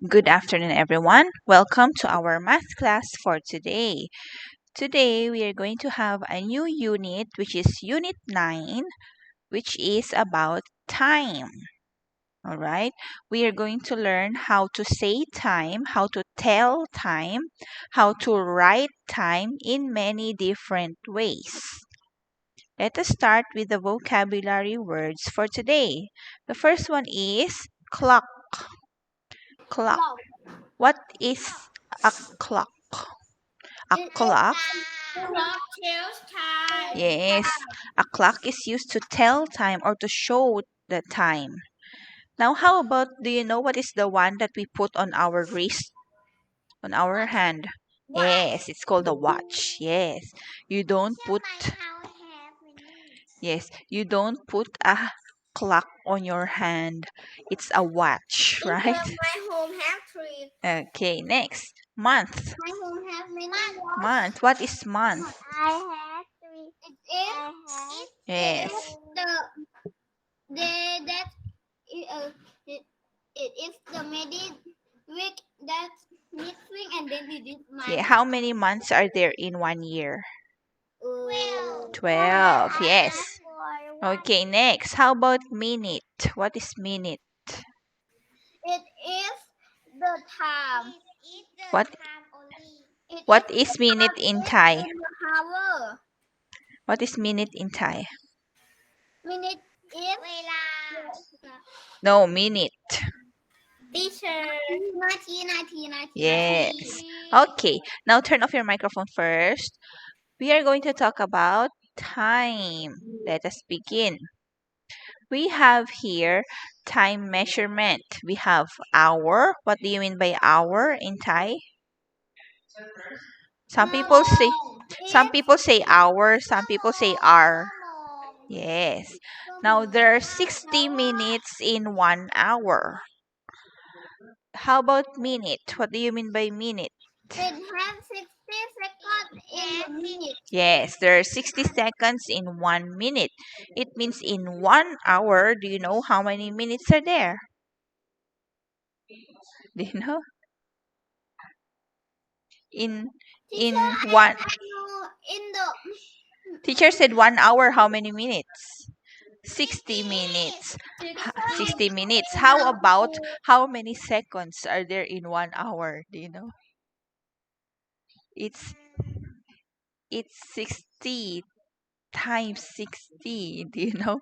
Good afternoon, everyone. Welcome to our math class for today. Today, we are going to have a new unit, which is Unit 9, which is about time. All right. We are going to learn how to say time, how to tell time, how to write time in many different ways. Let us start with the vocabulary words for today. The first one is clock. Clock. What is a clock? A clock? Clock tells time. Yes, a clock is used to tell time or to show the time. Now, how about, do you know what is the one that we put on our wrist, on our hand? Yes, it's called a watch. Yes, you don't put, yes, you don't put a clock on your hand. It's a watch, right? Because my home have three. Okay, next, month. My home have many watch. Month, what is month? I have three. It is Yes. that it is the middle week that's missing and then it is Okay, my how many months are there in one year? 12. 12, yes. Okay, next. How about minute? What is minute? It is the time. What It is what the is minute time in Thai? in the hour. What is minute in Thai? Minute is No, minute. teacher. นาที Yes. Okay, now turn off your microphone first. We are going to talk about time. Let us begin. We have here time measurement. We have hour. What do you mean by hour in Thai? Some people say some people say hour, some people say hour. Yes. Now there are 60 minutes in 1 hour. How about minute? What do you mean by minute? It has 60 seconds in the minute. Yes, there are 60 seconds in 1 minute. It means in 1 hour, do you know how many minutes are there? Do you know? In Teacher, in one I know in the teacher said 1 hour, how many minutes? 60 minutes. minutes. 60 60 minutes. in How the about how many seconds are there in 1 hour? Do you know? It's it's 60 times 60. Do you know?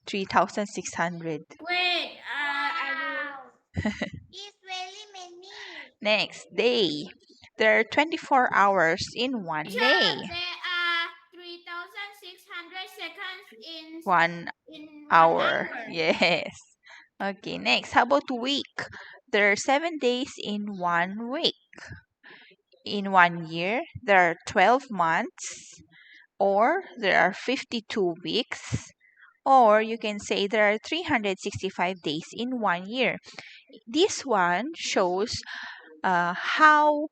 3,600. Wait, I will. It's very many. Next, day. There are 24 hours in one Teacher, day. there are 3,600 seconds One in 1 hour. hour. Yes. Okay, next. How about week? There are 7 days in 1 week. In 1 year, there are 12 months, or there are 52 weeks, or you can say there are 365 days in 1 year. This one shows how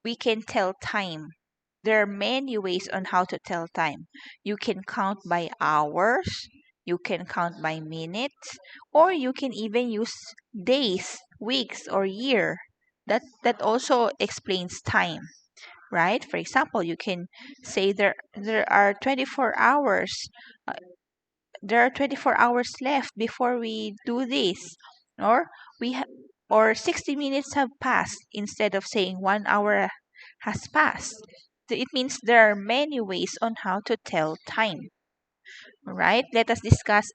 we can tell time. There are many ways on how to tell time. You can count by hours, you can count by minutes, or you can even use days, weeks, or year. That also explains time, right? For example, you can say there are 24 hours. Uh, there are 24 hours left before we do this, or or 60 minutes have passed instead of saying 1 hour has passed. So it means there are many ways on how to tell time. All right, let us discuss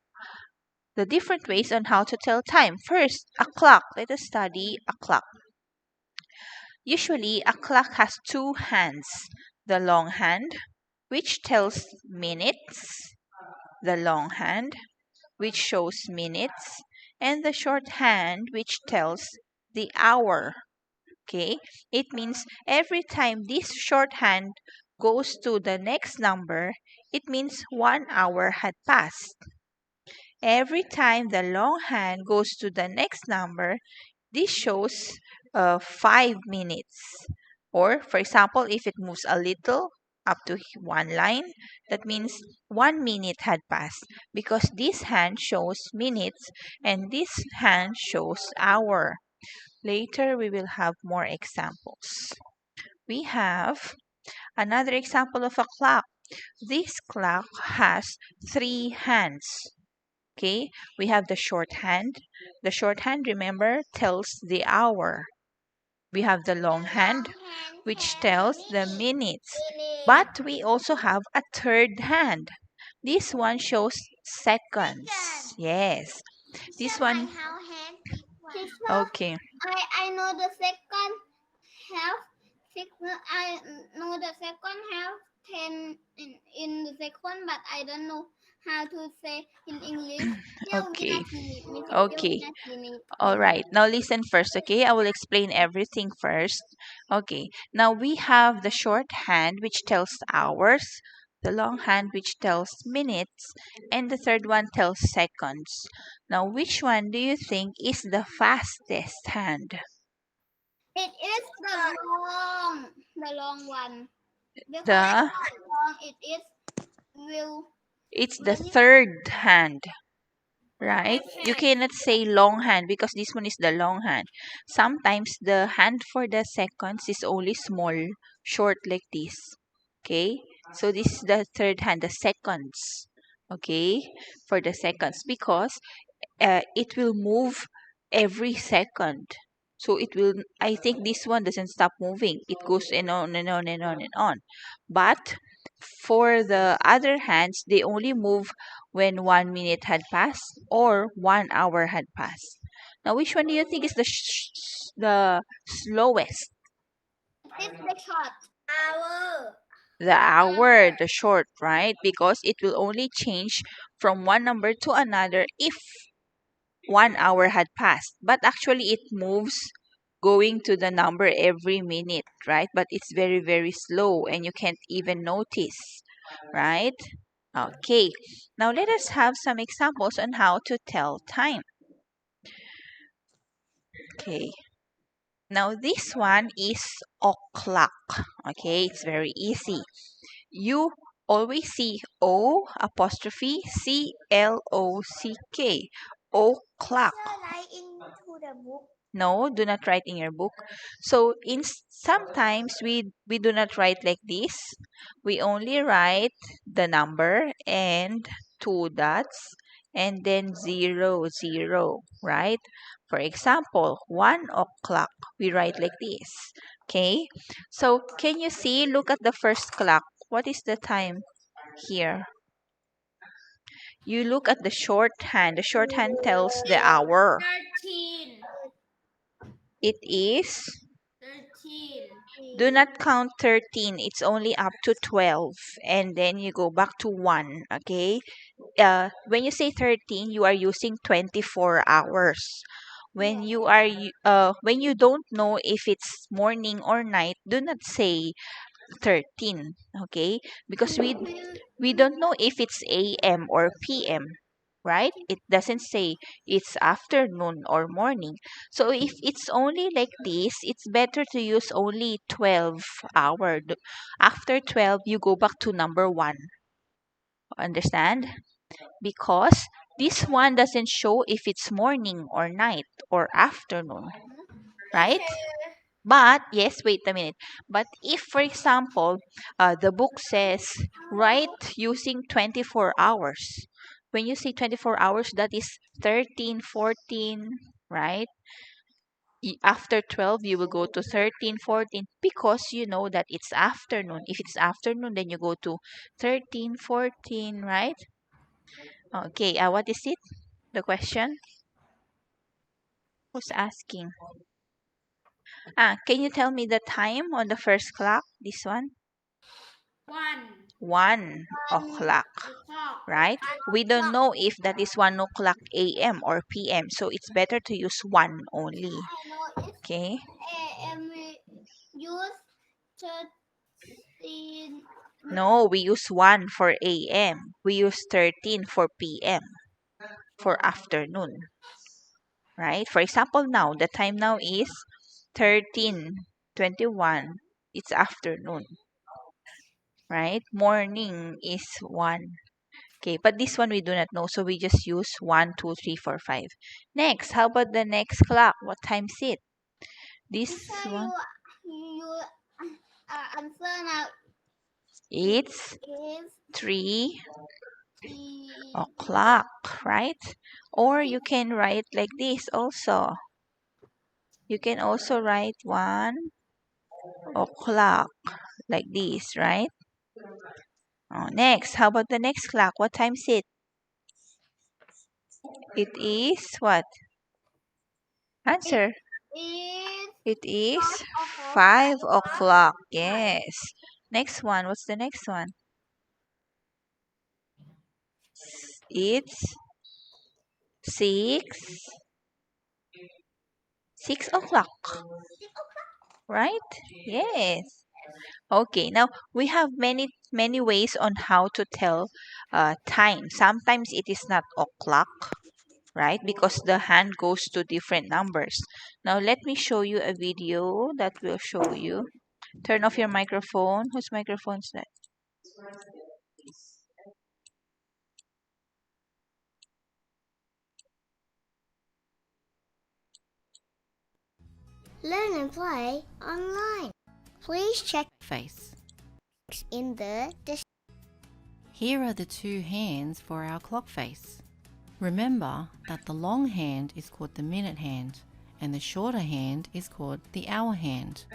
the different ways on how to tell time. First, a clock. Let us study a clock. Usually, a clock has two hands. The long hand, which tells minutes, the long hand, which shows minutes, and the short hand, which tells the hour. Okay, it means every time this shorthand goes to the next number, it means 1 hour had passed. Every time the long hand goes to the next number, this shows 5 minutes. Or, for example, if it moves a little up to one line, that means 1 minute had passed because this hand shows minutes and this hand shows hour. Later, we will have more examples. We have another example of a clock. This clock has three hands. Okay, we have the short hand. The short hand, remember, tells the hour. We have the long hand, Long hand which tells tells the minutes. minute. But we also have a third hand. This one shows seconds. Second. Yes. This one, How hand this one? Teacher, okay. I know the second half. I know the second half 10 in the second, but I don't know how to say in English. Okay. Miss Okay. All right. Now listen first, okay? I will explain everything first. Okay. Now we have the short hand which tells hours, the long hand which tells minutes, and the third one tells seconds. Now which one do you think is the fastest hand? It is the long one. Because The long it is will it's the very third hand. Right? You perfect. cannot say long hand because this one is the long hand. Sometimes the hand for the seconds is only small, short like this. Okay? So this is the third hand, the seconds. Okay? For the seconds because it will move every second. So it will, I think this one doesn't stop moving. It goes and on and on and on and on. But for the other hands, they only move when 1 minute had passed or 1 hour had passed. Now, which one do you think is the slowest? It is the short. Hour. The hour, the short, right? Because it will only change from one number to another if 1 hour had passed. But actually, it moves going to the number every minute, right? But it's very, very slow and you can't even notice, right? Okay, now let us have some examples on how to tell time. Okay, now this one is o'clock. Okay, it's very easy. You always see O apostrophe CLOCK. O'clock. Write into the book. No, do not write in your book. So sometimes we do not write like this. We only write the number and two dots and then 00, right? For example, 1 o'clock, we write like this. Okay? So can you see, look at the first clock. What is the time here? You look at the shorthand. The shorthand tells the hour. 13. It is, 13. do not count 13. It's only up to 12. And then you go back to 1. Okay? When you say 13, you are using 24 hours. When you don't know if it's morning or night, do not say 13, okay? Because we don't know if it's AM or PM, right? It doesn't say it's afternoon or morning. So if it's only like this, it's better to use only 12 hour. After 12, you go back to number 1. Understand? Because this one doesn't show if it's morning or night or afternoon, right? But yes, wait a minute. But if, for example, the book says write using 24 hours. When you say 24 hours, that is 13, 14, right? After 12, you will go to 13, 14 because you know that it's afternoon. If it's afternoon, then you go to 13, 14, right? Okay, what is it? The question? Who's asking? Can you tell me the time on the first clock? This one? 1. 1 o'clock, O'clock. right? We don't know if that is 1 o'clock AM or PM, so it's better to use 1 only. I know it's Okay? AM. We use 13. No, we use 1 for AM. We use 13 for PM, for afternoon, right? For example, now, the time now is 13:21. It's afternoon, right? Morning is 1. Okay, but this one we do not know, so we just use 1, 2, 3, 4, 5. Next, how about the next clock? What time is it? This Teacher, one, you answer now it's is 3 3 o'clock, right? Or you can write like this also. You can also write 1 o'clock like this, right? Oh, next, how about the next clock? What time is it? It is what? Answer. is It is 5 o'clock. 5 o'clock. Yes. Next one. What's the next one? It's 6 o'clock. Right? Yes. Okay. Now we have many ways on how to tell time. Sometimes it is not o'clock, right? Because the hand goes to different numbers. Now let me show you a video that will show you. Turn off your microphone. Whose microphone is that? Learn and play online. Please check Face. in the Here are the two hands for our clock face. Remember that the long hand is called the minute hand and the shorter hand is called the hour hand.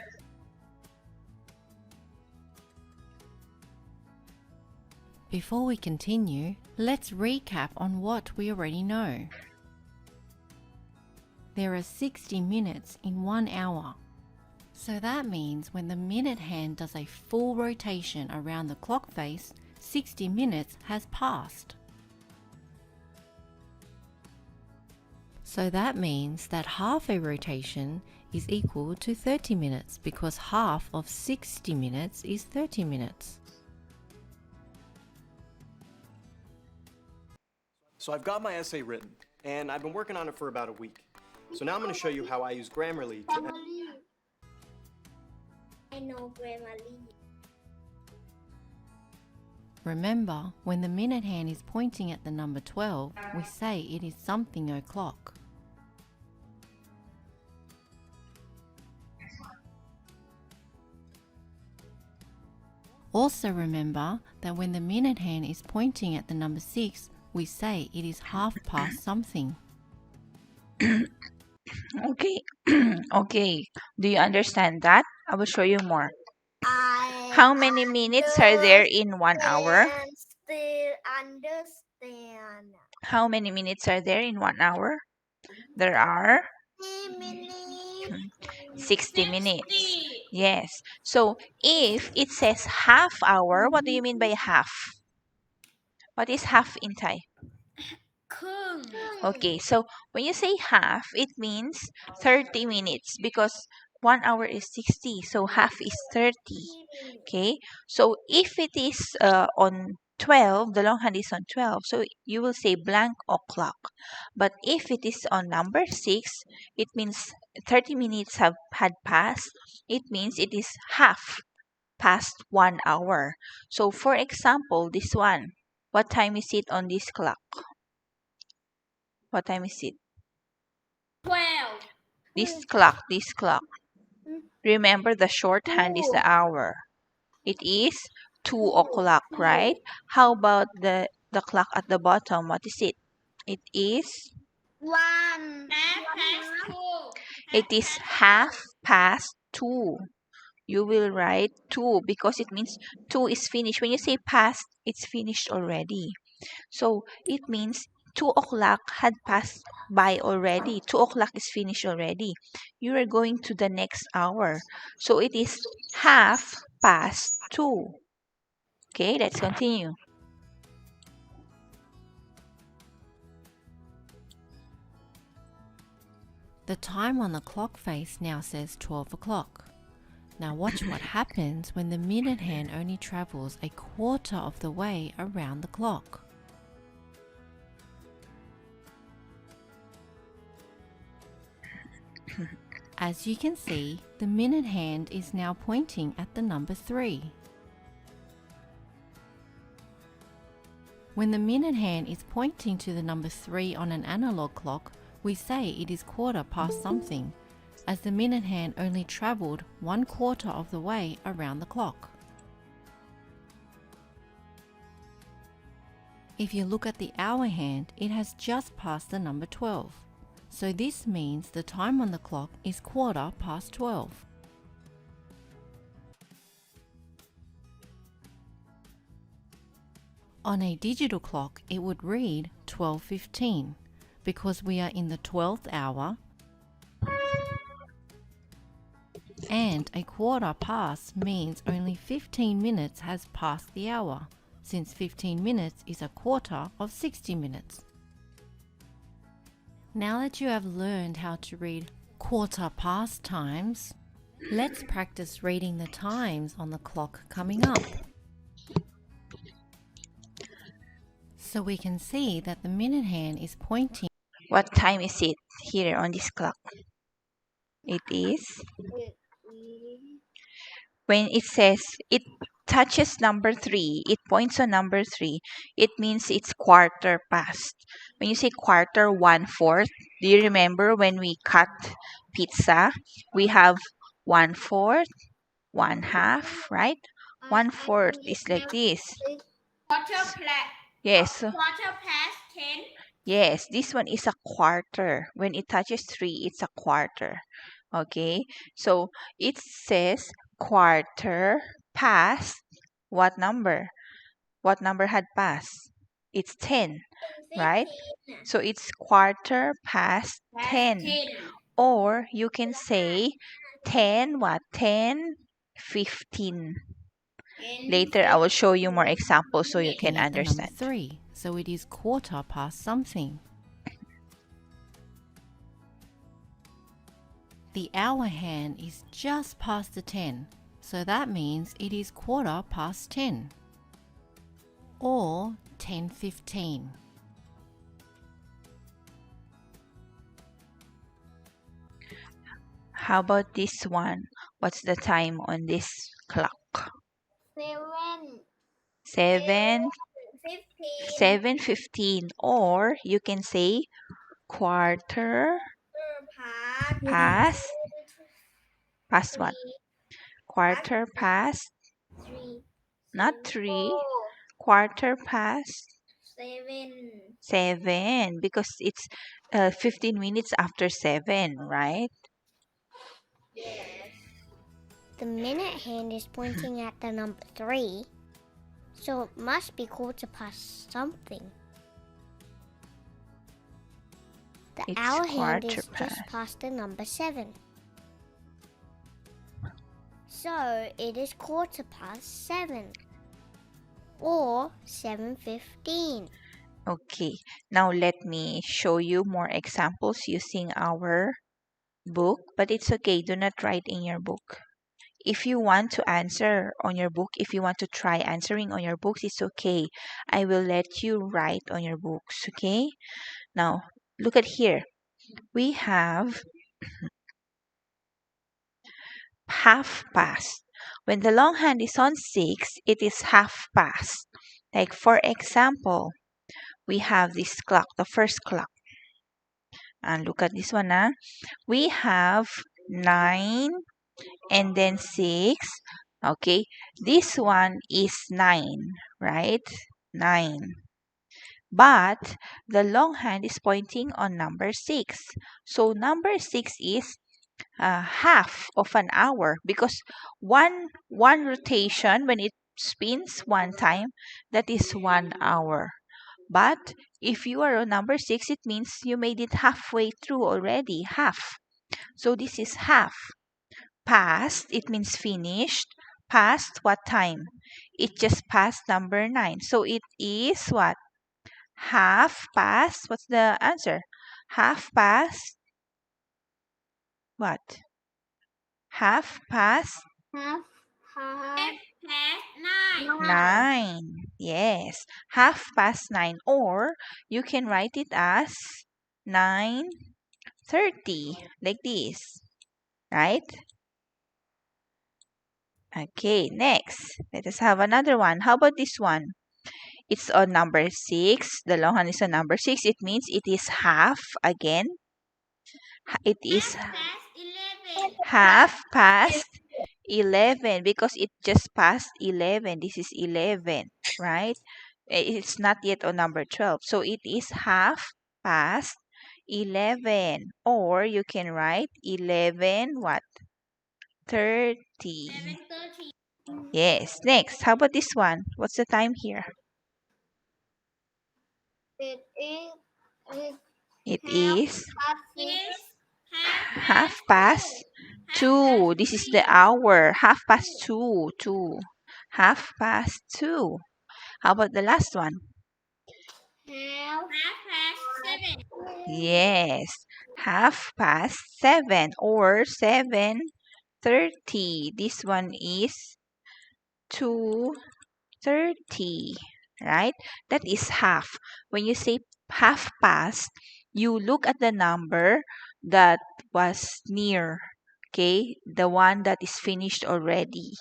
Before we continue, let's recap on what we already know. There are 60 minutes in 1 hour. So that means when the minute hand does a full rotation around the clock face, 60 minutes has passed. So that means that half a rotation is equal to 30 minutes because half of 60 minutes is 30 minutes. So I've got my essay written, and I've been working on it for about a week. So now I'm going to show you how I use Grammarly to... Grammarly. I know Grammarly. Remember, when the minute hand is pointing at the number 12, we say it is something o'clock. Also remember that when the minute hand is pointing at the number 6, we say it is half past something. Okay. Okay. Do you understand that? I will show you more. I How many minutes are there in 1 hour? still understand. How many minutes are there in 1 hour? There are 60 minutes. Yes. So if it says half hour, what do you mean by half? What is half in Thai? Okay, so when you say half, it means 30 minutes because 1 hour is 60, so half is 30. Okay, so if it is on 12, the long hand is on 12, so you will say blank o'clock. But if it is on number 6, it means 30 minutes had passed. It means it is half past 1 hour. So for example, this one, what time is it on this clock? What time is it? 12. This clock. Remember the shorthand is the hour. It is 2 o'clock, right? How about the clock at the bottom? What is it? It is 1. Half past 2. it is half past 2. You will write 2 because it means 2 is finished. When you say past, it's finished already. So it means 2 o'clock had passed by already. 2 o'clock is finished already. You are going to the next hour. So it is half past 2. Okay, let's continue. The time on the clock face now says 12 o'clock. Now watch what happens when the minute hand only travels a quarter of the way around the clock. As you can see, the minute hand is now pointing at the number 3. When the minute hand is pointing to the number 3 on an analog clock, we say it is quarter past something. as the minute hand only traveled 1/4 of the way around the clock. If you look at the hour hand, it has just passed the number 12. So this means the time on the clock is 12:15. On a digital clock, it would read 12:15 because we are in the 12th hour, and a quarter past means only 15 minutes has passed the hour, since 15 minutes is a quarter of 60 minutes. Now that you have learned how to read quarter past times, let's practice reading the times on the clock coming up. So we can see that the minute hand is pointing. What time is it here on this clock? It is when it says it touches number 3, it points on number 3, it means it's quarter past. When you say quarter, 1/4, do you remember when we cut pizza? We have 1/4, 1/2, right? 1/4 is like this. Yes. Quarter past 10. Yes, this one is a quarter. When it touches 3, it's a quarter. Okay, so it says quarter past what number? What number had passed? It's 10, right? So it's quarter past 10. Or you can say 10 what? 10:15. Later, I will show you more examples so you can Looking at the number understand. 3, so it is quarter past something. The hour hand is just past the 10, so that means it is quarter past 10 or 10:15. How about this one? What's the time on this clock? 7. 7:15, or you can say quarter past. Past what? Quarter past, 3. not 3. Quarter past 7. 7 because it's 15 minutes after 7, right? Yes. The minute hand is pointing at the number 3, so it must be quarter past something. The It's hour hand quarter is just past. past the number 7. So it is quarter past 7 or 7:15. Okay, now let me show you more examples using our book, but it's okay, do not write in your book. If you want to answer on your book, if you want to try answering on your books, it's okay. I will let you write on your books, okay? Now, look at here. We have half past. When the long hand is on 6, it is half past. Like for example, we have this clock, the first clock. And look at this one. We have 9 and then 6. Okay, this one is 9, right? 9. But the long hand is pointing on number 6. So number 6 is half of an hour because one rotation when it spins one time, that is 1 hour. But if you are on number 6, it means you made it halfway through already, half. So this is half. Past, it means finished. Past what time? It just passed number 9. So it is what? Half past. What's the answer? Half past what? Half past Half past 9. 9. Yes, half past 9. Or you can write it as 9:30, like this, right? Okay, next. Let us have another one. How about this one? It's on number 6. The long hand is on number 6. It means it is half again. It is Past 11. half past 11 because it just passed 11. This is 11, right? It's not yet on number 12. So it is half past 11. Or you can write 11 what? 30. 11:30. Yes. Next, how about this one? What's the time here? It is It half is past 6. half past 2. This is the hour. Half past 2. 2. Half past 2. How about the last one? Half past 7. Yes. Half past 7 or 7:30. This one is 2:30, right? That is half. When you say half past, you look at the number that was near, okay? The one that is finished already.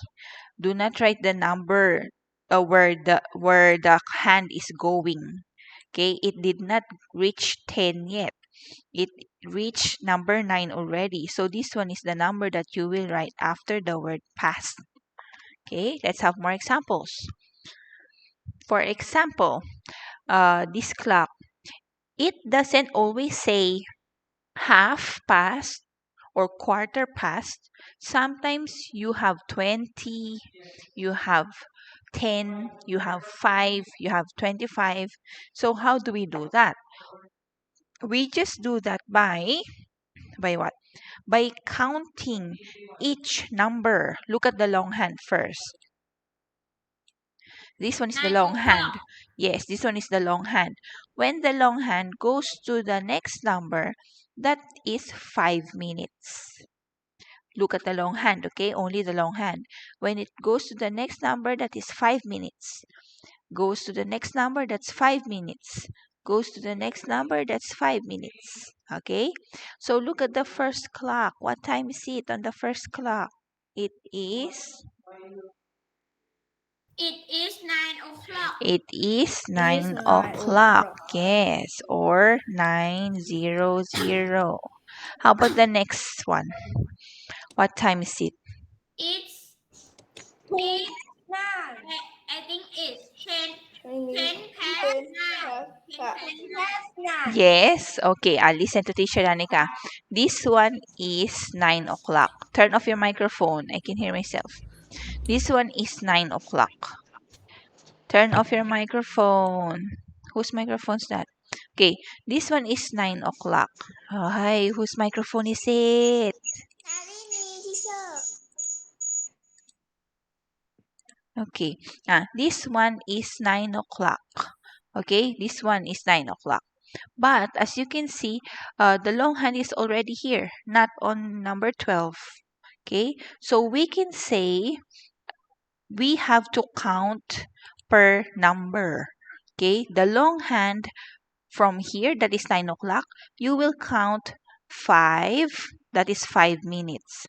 Do not write the number where the hand is going. Okay, it did not reach 10 yet. It reached number 9 already. So this one is the number that you will write after the word past. Okay, let's have more examples. For example, this clock, it doesn't always say half past or quarter past. Sometimes you have 20, you have 10, you have 5, you have 25. So how do we do that? We just do that by what? By counting each number. Look at the long hand first. This one is the 9 long hand. o'clock. Yes, this one is the long hand. When the long hand goes to the next number, that is 5 minutes. Look at the long hand, okay? Only the long hand. When it goes to the next number, that is 5 minutes. Goes to the next number, that's 5 minutes. Goes to the next number, that's 5 minutes. Okay? So look at the first clock. What time is it on the first clock? It is It is 9 o'clock. it is 9 o'clock. Yes, or 9:00. How about the next one? What time is it? It's it I think it's 10 past 9. 10 past 9. Yes. Okay, I'll listen to Teacher Danica. This one is 9 o'clock. Turn off your microphone. I can hear myself. This one is 9 o'clock. Turn off your microphone. Whose microphone's that? Okay, this one is 9 o'clock. Oh, hi, whose microphone is it? Okay, this one is 9 o'clock. Okay, this one is 9 o'clock. But as you can see, the long hand is already here, not on number 12. Okay, so we can say we have to count per number. Okay, the long hand from here, that is 9 o'clock, you will count 5, that is 5 minutes.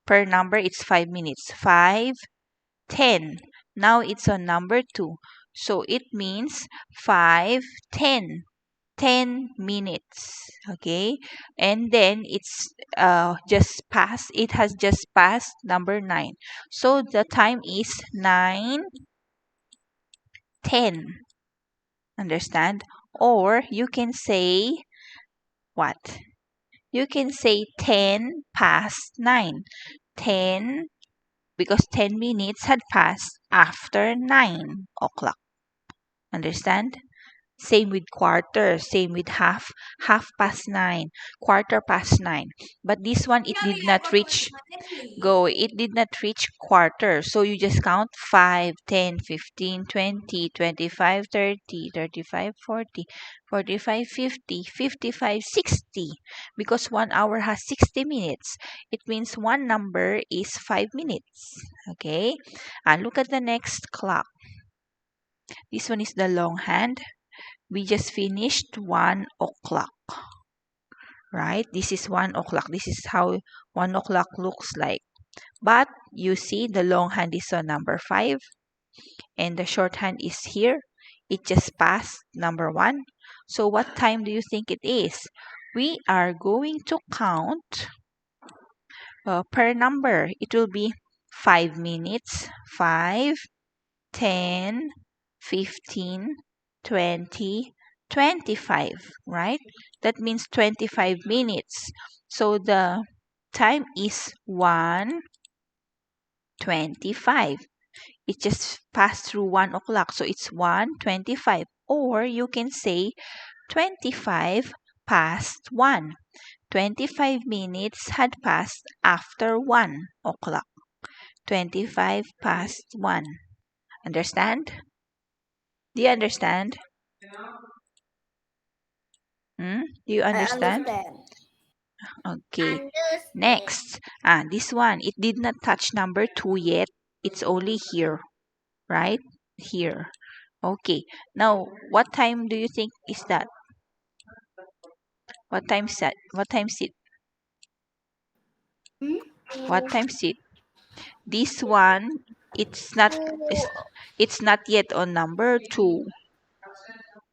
Per number, it's 5 minutes. 5, 10. Now it's on number 2. So it means 5, 10. 10 minutes. Okay? And then it has just passed number 9. So the time is 9:10. Understand? Or you can say what? You can say 10 past 9. 10 because 10 minutes had passed after 9 o'clock. Understand? Same with quarter, same with half, half past 9, quarter past 9. But this one, it did not reach it did not reach quarter. So you just count 5, 10, 15, 20, 25, 30, 35, 40, 45, 50, 55, 60. Because 1 hour has 60 minutes. It means one number is 5 minutes. Okay? And look at the next clock. This one is the long hand. We just finished 1 o'clock, right? This is 1 o'clock. This is how 1 o'clock looks like. But you see the long hand is on number 5 and the short hand is here. It just passed number 1. So what time do you think it is? We are going to count per number. It will be 5 minutes, 5, 10, 15, 20, 25, right? That means 25 minutes. So the time is 1:25. It just passed through 1 o'clock. So it's 1:25. Or you can say 25 past 1. 25 minutes had passed after 1 o'clock. 25 past 1. Understand? Do you understand? Do you understand? Okay. Understand. Next. This one. It did not touch number 2 yet. It's only here. Right? Here. Okay. Now, what time do you think is that? What time is that? What time is it? What time is it? This one, it's not it's, it's not yet on number 2.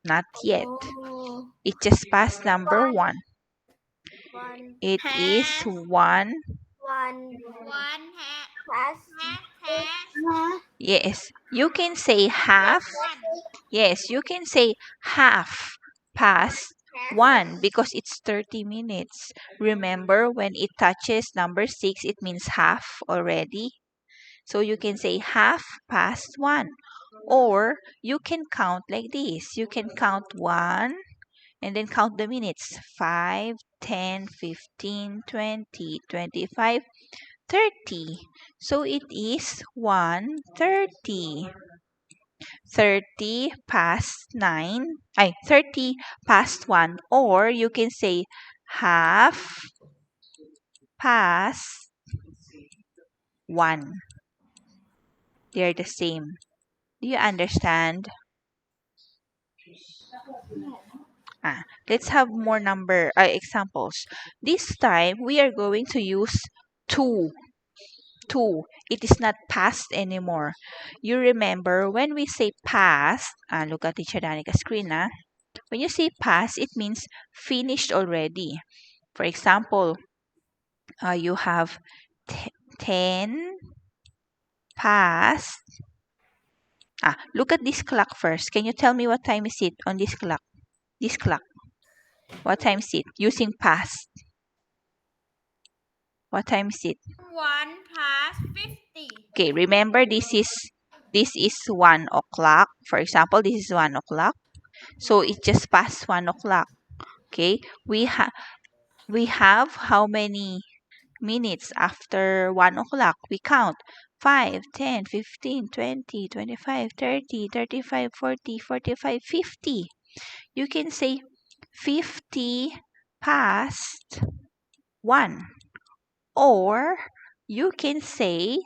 Not yet. Oh, It just passed number 1. one, It is 1. one, One has, has Yes, you can say half. Yes, you can say half past 1 because it's 30 minutes. Remember, when it touches number 6, it means half already. So you can say half past 1. Or you can count like this. You can count 1 and then count the minutes. 5, 10, 15, 20, 25, 30. So it is 1:30. 30 past 9. 30 past 1. Or you can say half past 1. They're the same. Do you understand? Let's have more examples. This time we are going to use 2. 2. It is not past anymore. You remember when we say past, look at Teacher Danica's screen. When you say past, it means finished already. For example, you have 10 past. Look at this clock first. Can you tell me what time is it on this clock? This clock. What time is it? Using past. What time is it? 1:50. Okay, remember this is 1 o'clock. For example, this is 1 o'clock. So it just passed 1 o'clock. Okay, we have how many minutes after 1 o'clock? We count 5, 10, 15, 20, 25, 30, 35, 40, 45, 50. You can say 50 past 1. Or you can say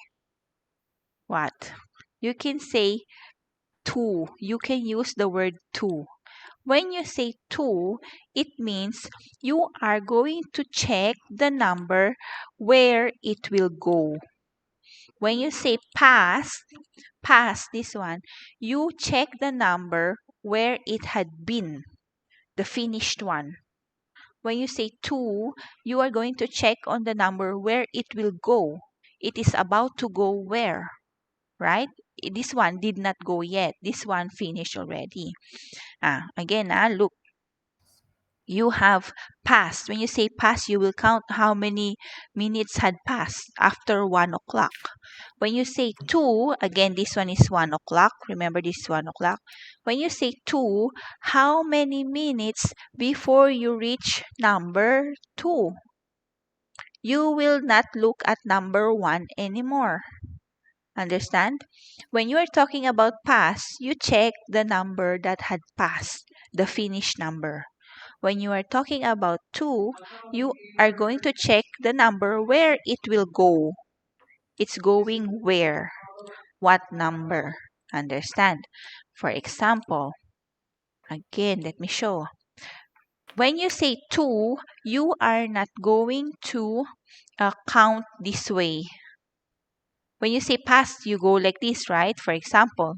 what? You can say 2. You can use the word 2. When you say 2, it means you are going to check the number where it will go. When you say past this one, you check the number where it had been, the finished one. When you say 2, you are going to check on the number where it will go. It is about to go where, right? This one did not go yet. This one finished already. Again, look. You have passed. When you say past, you will count how many minutes had passed after 1 o'clock. When you say 2, again, this one is 1 o'clock. Remember, this is 1 o'clock. When you say 2, how many minutes before you reach number 2? You will not look at number 1 anymore. Understand? When you are talking about past, you check the number that had passed, the finished number. When you are talking about 2, you are going to check the number where it will go. It's going where? What number? Understand? For example, again, let me show. When you say 2, you are not going to count this way. When you say past, you go like this, right? For example,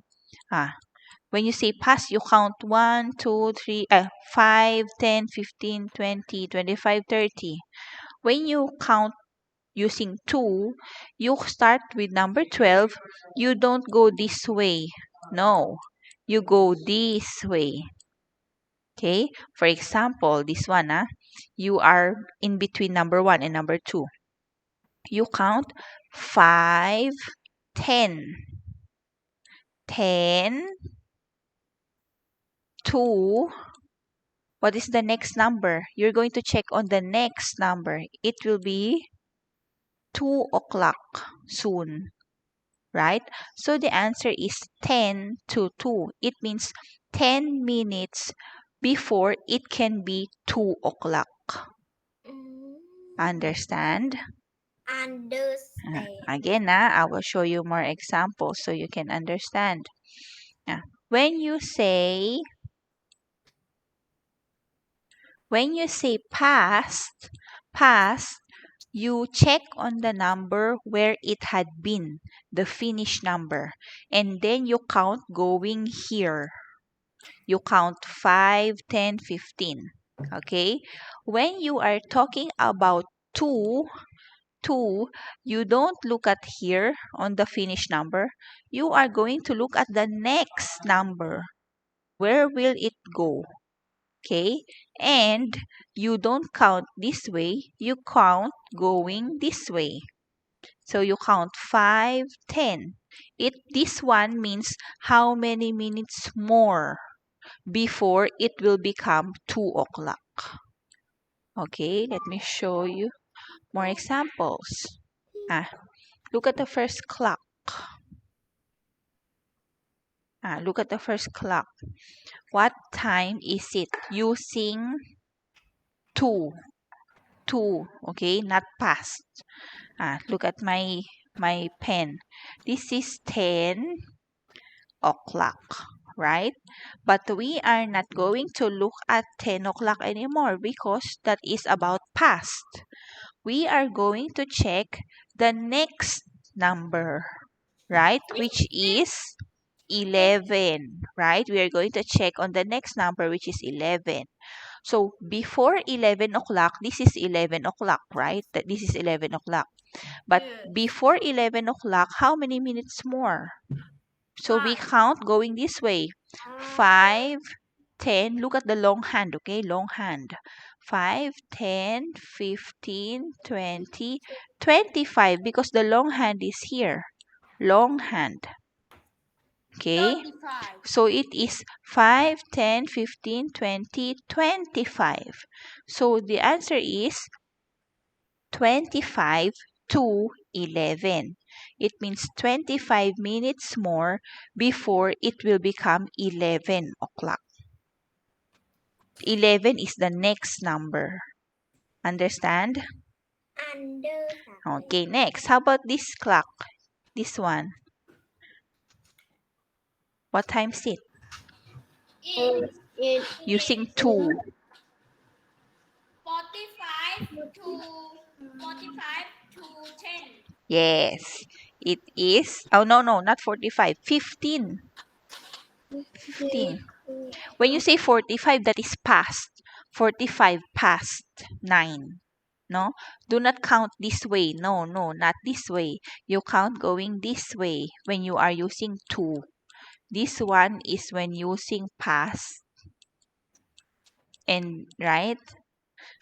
when you say past, you count 1, 2, 3, 5, 10, 15, 20, 25, 30. When you count using 2, you start with number 12. You don't go this way. No, you go this way. Okay, for example, this one, you are in between number 1 and number 2. You count 5, 10, 10, 2. What is the next number? You're going to check on the next number. It will be 2 o'clock soon, right? So the answer is 10 to 2. It means 10 minutes before it can be 2 o'clock. Understand? Again, I will show you more examples so you can understand. When you say past, you check on the number where it had been, the finished number, and then you count going here. You count 5, 10, 15. Okay? When you are talking about 2, you don't look at here on the finished number. You are going to look at the next number. Where will it go? Okay? And you don't count this way. You count going this way. So you count 5, 10. This one means how many minutes more before it will become 2 o'clock. Okay, let me show you more examples. Look at the first clock. Look at the first clock. What time is it? Using 2. 2, okay, not past. Look at my pen. This is 10 o'clock, right? But we are not going to look at 10 o'clock anymore because that is about past. We are going to check the next number, right? Which is 11, right? We are going to check on the next number, which is 11. So before 11 o'clock, this is 11 o'clock, right? This is 11 o'clock. But before 11 o'clock, how many minutes more? So we count going this way. 5, 10. Look at the long hand, okay? Long hand. 5, 10, 15, 20, 25 because the long hand is here. Long hand. Okay? 35. So it is 5, 10, 15, 20, 25. So the answer is 25 to 11. It means 25 minutes more before it will become 11 o'clock. 11 is the next number. Understand? Okay, next. How about this clock? This one. What time is it? Using 2. 45 to 10. Yes. It is. Oh, no, not 45. 15. 15. When you say 45, that is past. 45 past 9. No? Do not count this way. No, not this way. You count going this way when you are using 2. This one is when using past. And, right?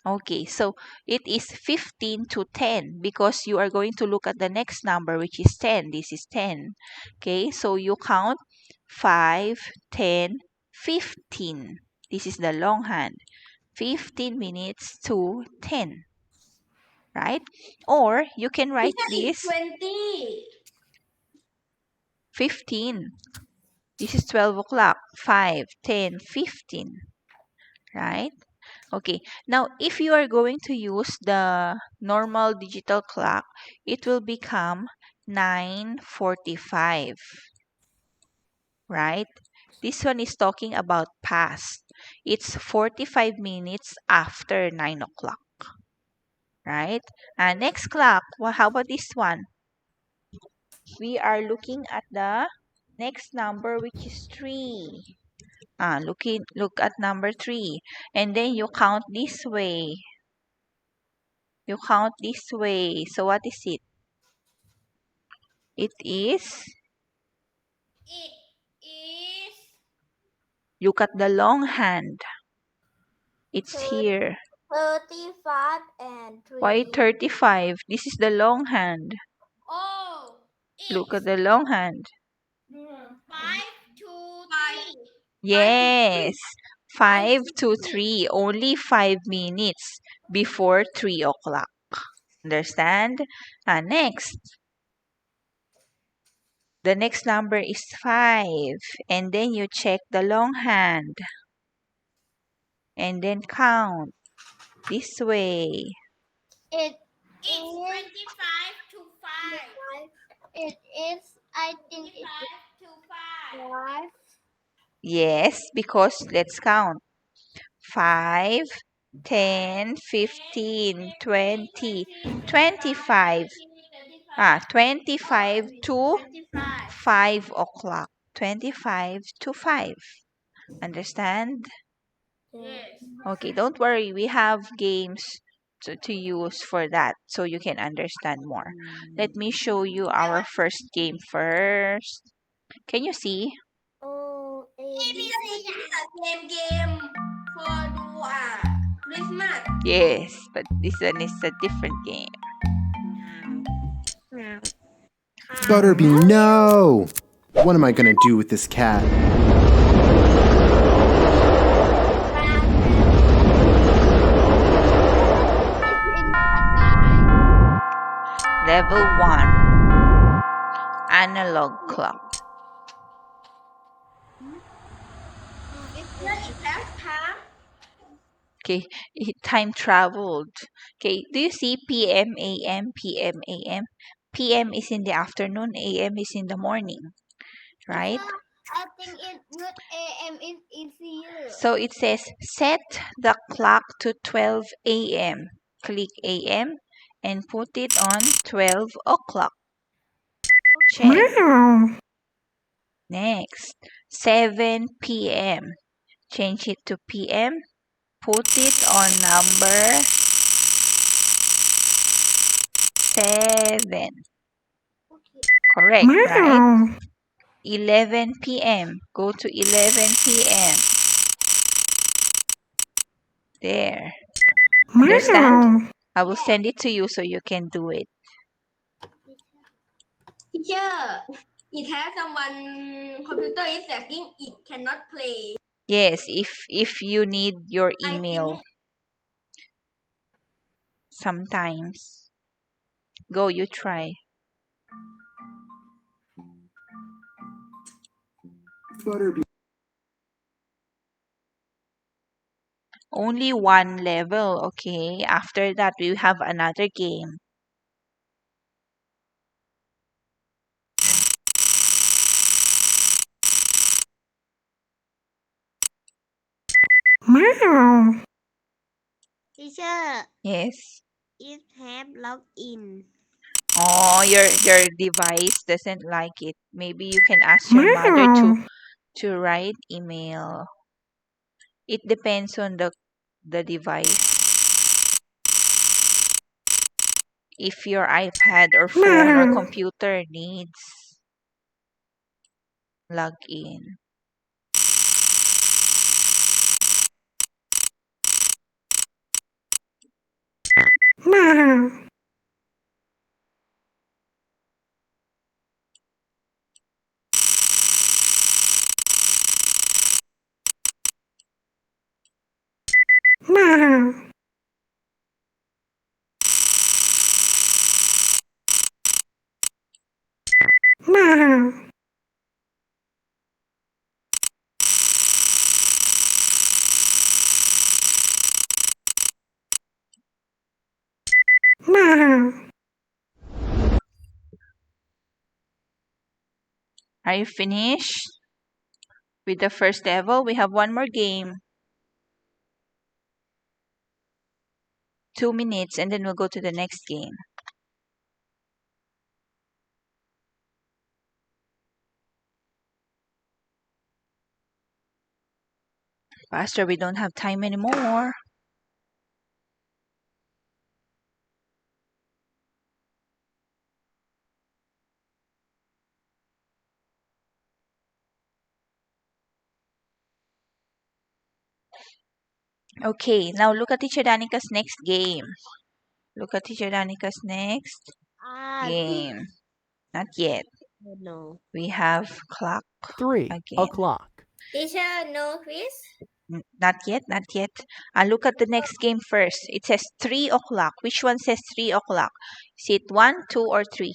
Okay, so it is 15 to 10 because you are going to look at the next number, which is 10. This is 10. Okay, so you count 5, 10, 15. This is the long hand. 15 minutes to 10. Right? Or you can write this 20. 15. This is 12 o'clock. 5, 10, 15. Right? Okay, now if you are going to use the normal digital clock, it will become 9:45, right? This one is talking about past. It's 45 minutes after 9 o'clock, right? And next clock, well, how about this one? We are looking at the next number, which is 3. Look at number 3. And then you count this way. You count this way. So what is it? It is, It is look at the long hand. It's here. 35 and 3. Why 35? This is the long hand. Oh, Look at it's the long hand. 5 to 3. Yes. 5 to 3. Only 5 minutes before 3 o'clock. Understand? Next. The next number is 5. And then you check the long hand. And then count. This way. It's 25 to 5. It is, I think it's 5 to 5. Yes, because let's count. 5, 10, 15, 20, 25. 25 to 5 o'clock. 25 to 5. Understand? Yes. Okay, don't worry. We have games to use for that so you can understand more. Let me show you our first game first. Can you see? Oh, A, B, Game for Christmas. Yes, but this one is a different game. Butterbean, no! What am I gonna do with this cat? Level 1. Analog clock. Okay, it time traveled. Okay, do you see PM, AM, PM, AM? PM is in the afternoon, AM is in the morning, right? I think it would AM is easier. So it says set the clock to 12 a.m. Click AM and put it on 12 o'clock. Check. Next, 7 p.m. Change it to PM. Put it on number 7. Correct, right? 11 p.m. Go to 11 p.m. There. Understand? I will send it to you so you can do it. Teacher, it has someone computer is lagging. It cannot play. Yes, if you need your I email think sometimes. Go, you try. Butterbean. Only one level, okay? After that, we have another game. Teacher, Yes. it have login. Oh, your device doesn't like it. Maybe you can ask your mother to write email. It depends on the device. If your iPad or phone or computer needs login. Are you finished with the first level? We have one more game. 2 minutes and then we'll go to the next game. Faster, we don't have time anymore. Okay, now look at Teacher Danika's next game. Look at Teacher Danika's next game. Not yet. No. We have clock 3 again. o'clock. Teacher, no quiz? Not yet, not yet. Look at the next game first. It says 3 o'clock. Which one says 3 o'clock? Is it 1, 2, or 3?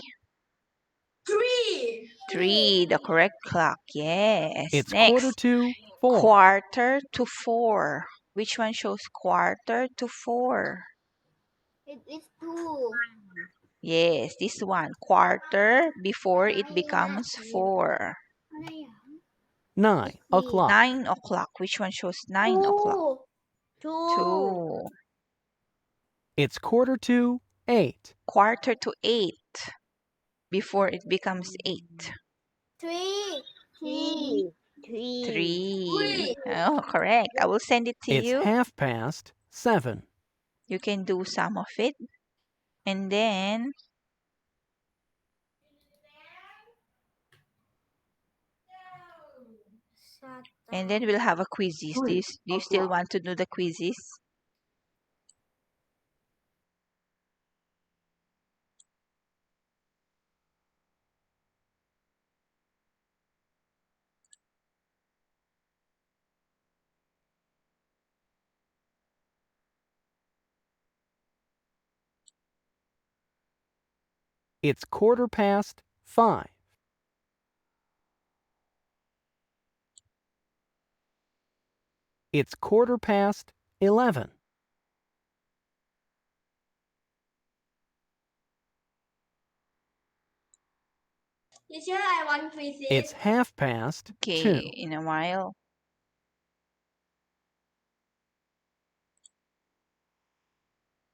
3. 3, the correct clock. Yes. It's Next. quarter to 4. Quarter to 4. Which one shows quarter to 4? It is 2. Yes, this one. Quarter before it becomes 4. 9 o'clock. 9 o'clock. Which one shows 9 o'clock? 2. It's quarter to 8. Quarter to 8 before it becomes 8. 3. 3. Oh, correct. I will send it to It's you. half past 7. You can do some of it. And then we'll have a quizzes. Do you still want to do the quizzes? It's quarter past 5. It's quarter past 11. Teacher, I want quizzes. It's half past Okay, 2. in a while.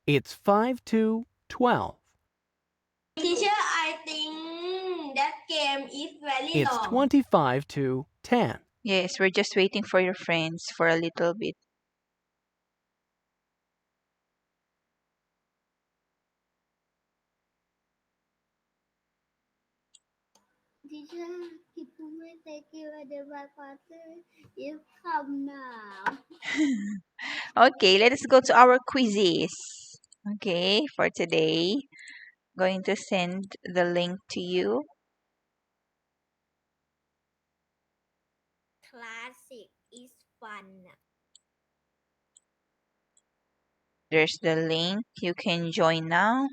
It's 5 to 12. Teacher, I think that game is very It's long. 25 to 10. Yes, we're just waiting for your friends for a little bit. Teacher, people will take you at the back quarter. You come now. Okay, let us go to our quizzes. Okay, for today, going to send the link to you. Classic is fun. There's the link. You can join now.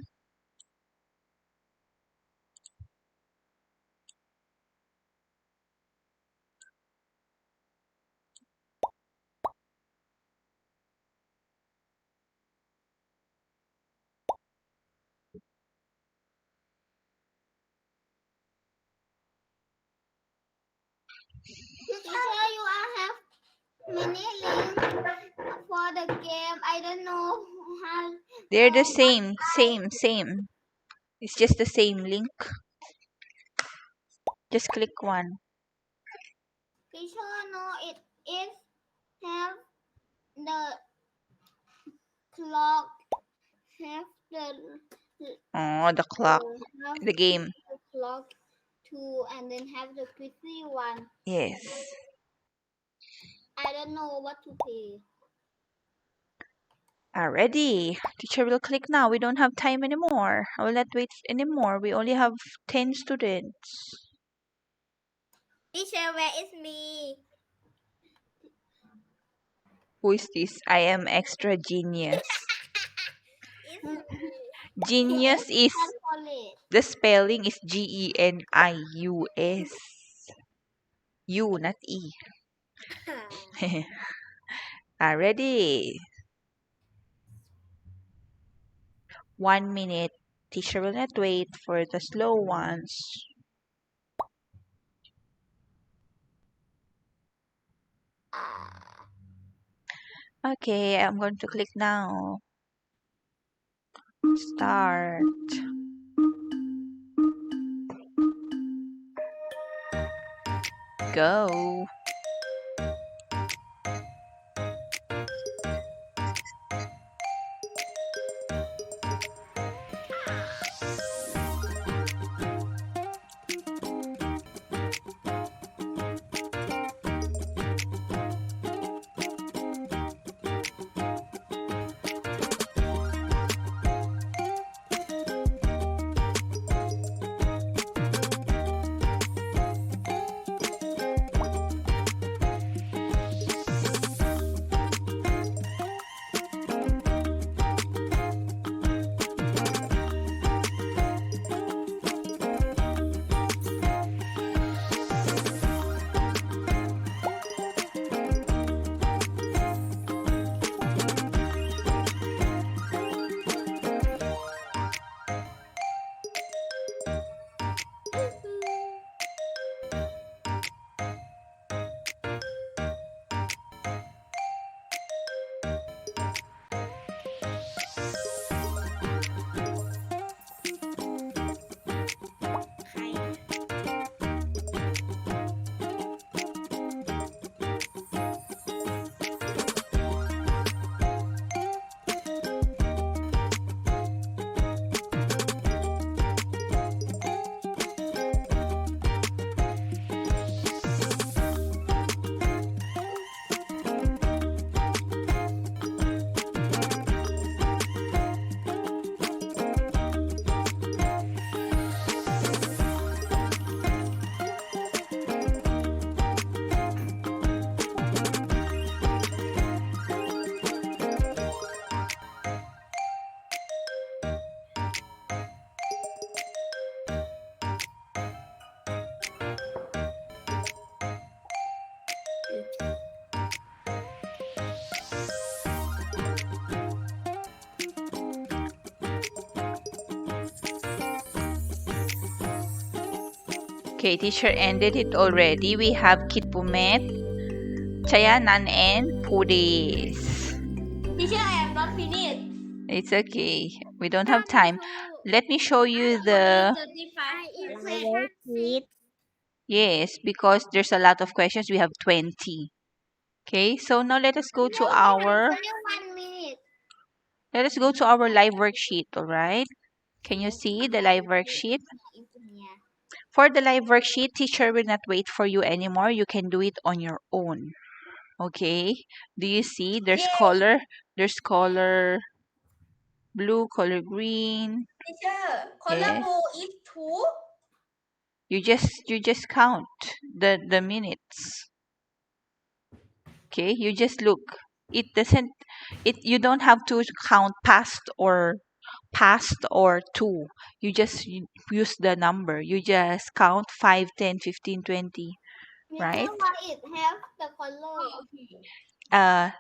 Teacher, you have many links for the game. I don't know how. They're the same. It's just the same link. Just click one. Teacher, no, it is have the clock, have Oh, the clock. have The game. the clock too, and then have the quizy one. Yes. I don't know what to pay. Ready. Teacher will click now. We don't have time anymore. I will not wait anymore. We only have 10 students. Teacher, where is me? Who is this? I am extra genius. It's me. Genius is, College. the spelling is Genius. U, not E. Ready. 1 minute. Teacher will not wait for the slow ones. Okay, I'm going to click now. Start. Go. Okay, teacher ended it already. We have Kitpumet, Chayanan, and Pudis. Teacher, I am not finished. It's okay. We don't have time. Let me show you Only the... 35 Worksheet. Yes, because there's a lot of questions. We have 20. Okay, so now let us go to No, I our... only 1 minute. Let us go to our live worksheet, all right? Can you see the live worksheet? Yeah. For the live worksheet, teacher will not wait for you anymore. You can do it on your own. Okay? Do you see? There's color. There's color blue, color green. Teacher, color Yes. blue is 2. You just count the minutes. Okay? You just look. It doesn't you don't have to count past or two. You just use the number. You just count 5, 10, 15, 20, right? Teacher, why it have the color? uh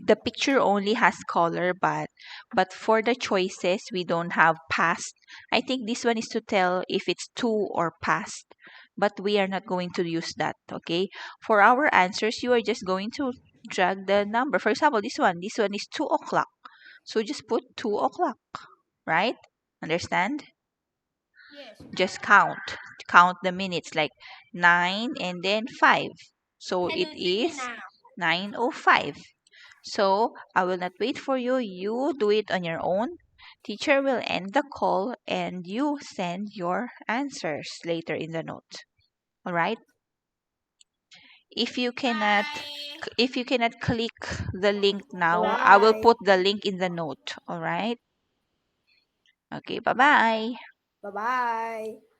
the picture only has color, but for the choices we don't have past. I think this one is to tell if it's to or past, but we are not going to use that. Okay, for our answers you are just going to drag the number. For example, this one is 2 o'clock, so just put 2 o'clock, right? Understand? Yes. Just count the minutes, like 9 and then 5, so Can it you see is now? 9:05. So I will not wait for you. You do it on your own. Teacher will end the call and you send your answers later in the note. All right? If you cannot Bye. if you cannot click the link now, I will put the link in the note. All right? Okay, bye-bye. Bye bye.